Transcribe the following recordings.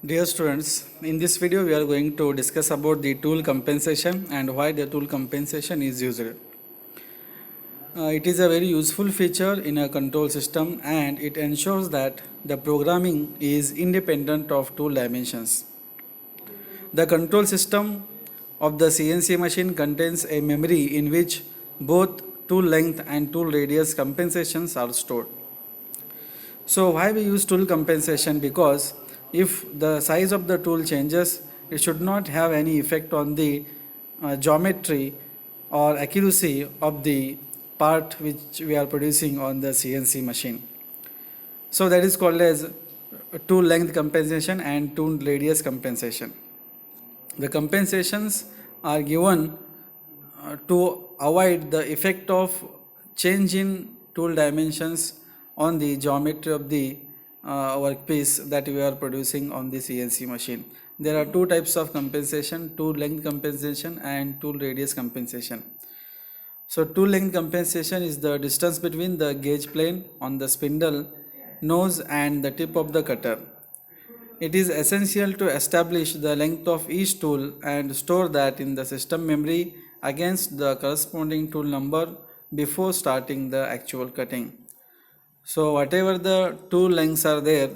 Dear students, in this video we are going to discuss about the tool compensation and why the tool compensation is used. It is a very useful feature in a control system and it ensures that the programming is independent of tool dimensions. The control system of the CNC machine contains a memory in which both tool length and tool radius compensations are stored. So why we use tool compensation? Because if the size of the tool changes, it should not have any effect on the geometry or accuracy of the part which we are producing on the CNC machine. So that is called as tool length compensation and tool radius compensation. The compensations are given to avoid the effect of change in tool dimensions on the geometry of the workpiece that we are producing on the CNC machine. There are two types of compensation: tool length compensation and tool radius compensation. So tool length compensation is the distance between the gauge plane on the spindle nose and the tip of the cutter. It is essential to establish the length of each tool and store that in the system memory against the corresponding tool number before starting the actual cutting. So whatever the tool lengths are there,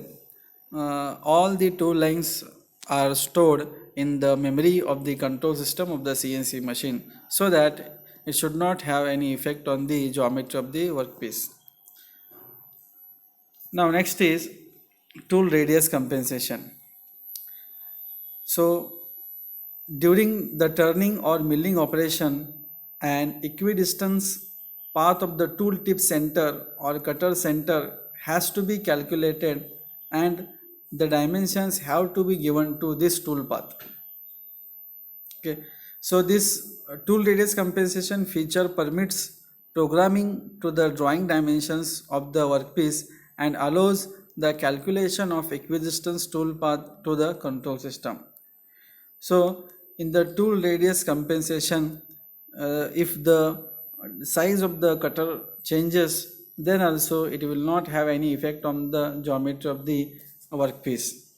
all the tool lengths are stored in the memory of the control system of the CNC machine so that it should not have any effect on the geometry of the workpiece. Now next is tool radius compensation. So during the turning or milling operation, an equidistance path of the tool tip center or cutter center has to be calculated and the dimensions have to be given to this tool path. Okay, so this tool radius compensation feature permits programming to the drawing dimensions of the workpiece and allows the calculation of equidistance tool path to the control system. So in the tool radius compensation, if the size of the cutter changes, then also it will not have any effect on the geometry of the workpiece.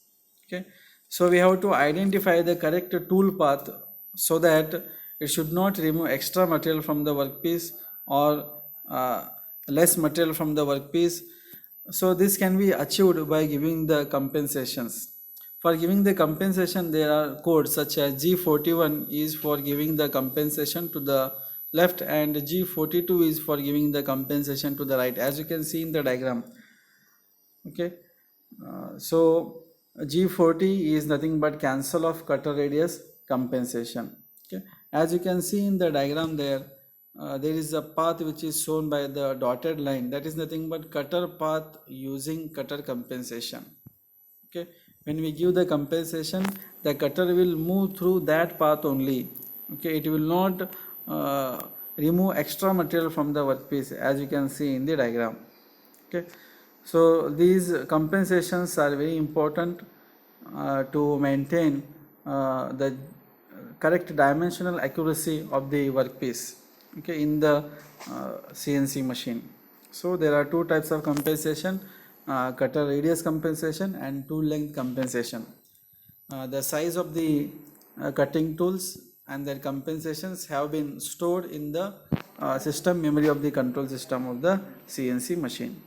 Okay, so we have to identify the correct tool path so that it should not remove extra material from the workpiece or less material from the workpiece. So this can be achieved by giving the compensations. For giving the compensation, there are codes such as G41 is for giving the compensation to the left and G42 is for giving the compensation to the right, as you can see in the diagram. Okay, so G40 is nothing but cancel of cutter radius compensation. Okay, as you can see in the diagram there, there is a path which is shown by the dotted line, that is nothing but cutter path using cutter compensation. Okay, when we give the compensation, the cutter will move through that path only. Okay, it will not remove extra material from the workpiece, as you can see in the diagram. Okay, so these compensations are very important to maintain the correct dimensional accuracy of the workpiece, okay, in the CNC machine. So there are two types of compensation: cutter radius compensation and tool length compensation. The size of the cutting tools and their compensations have been stored in the system memory of the control system of the CNC machine.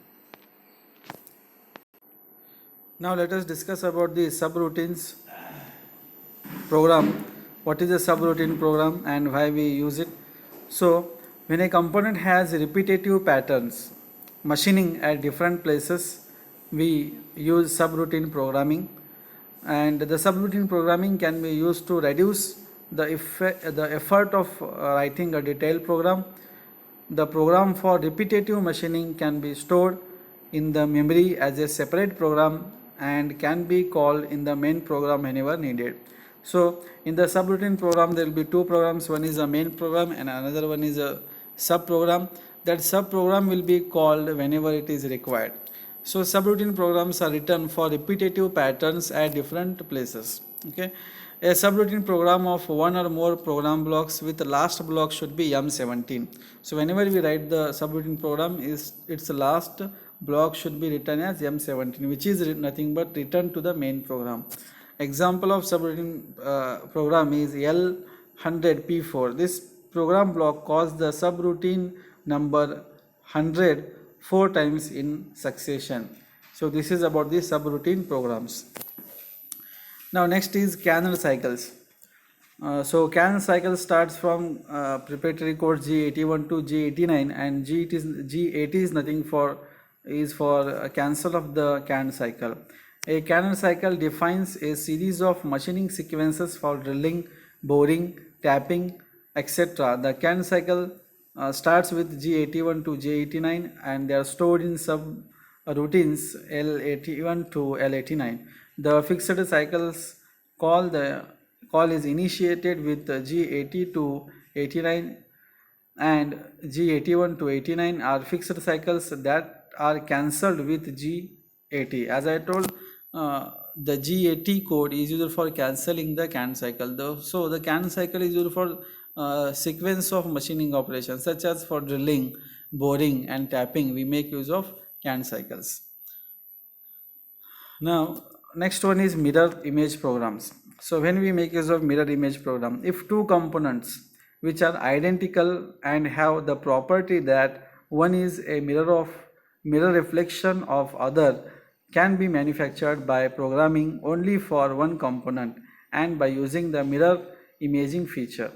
Now let us discuss about the subroutines program. What is a subroutine program and why we use it? So when a component has repetitive patterns machining at different places, we use subroutine programming, and the subroutine programming can be used to reduce the effort of writing a detailed program. The program for repetitive machining can be stored in the memory as a separate program and can be called in the main program whenever needed. So in the subroutine program there will be two programs, one is a main program and another one is a sub program. That sub program will be called whenever it is required. So subroutine programs are written for repetitive patterns at different places. Okay, a subroutine program of one or more program blocks with the last block should be M17. So whenever we write the subroutine program, its last block should be written as M17, which is nothing but return to the main program. Example of subroutine program is L100P4. This program block calls the subroutine number 100 4 times in succession. So this is about the subroutine programs. Now next is kernel cycles. So kernel cycle starts from preparatory code G81 to G89, and G80 is nothing for cancel of the kernel cycle. A kernel cycle defines a series of machining sequences for drilling, boring, tapping, etc. The kernel cycle starts with G81 to G89, and they are stored in subroutines L81 to L89. The fixed cycles call is initiated with G80 to 89, and G81 to 89 are fixed cycles that are cancelled with G80. As I told, the G80 code is used for cancelling the can cycle. So the can cycle is used for sequence of machining operations, such as for drilling, boring and tapping. We make use of can cycles. Now next one is mirror image programs. So when we make use of mirror image program, if two components which are identical and have the property that one is a mirror reflection of other, can be manufactured by programming only for one component and by using the mirror imaging feature.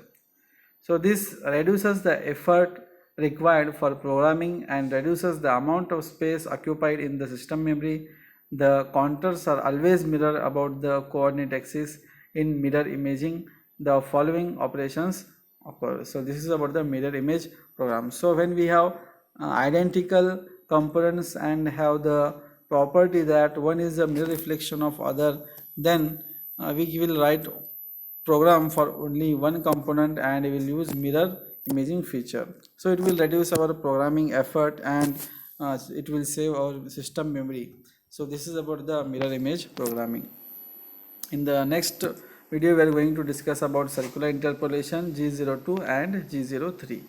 So this reduces the effort required for programming and reduces the amount of space occupied in the system memory. The contours are always mirror about the coordinate axis. In mirror imaging, the following operations occur. So this is about the mirror image program. So when we have identical components and have the property that one is a mirror reflection of other, then we will write program for only one component and we will use mirror imaging feature. So it will reduce our programming effort and it will save our system memory. So this is about the mirror image programming. In the next video we are going to discuss about circular interpolation G02 and G03.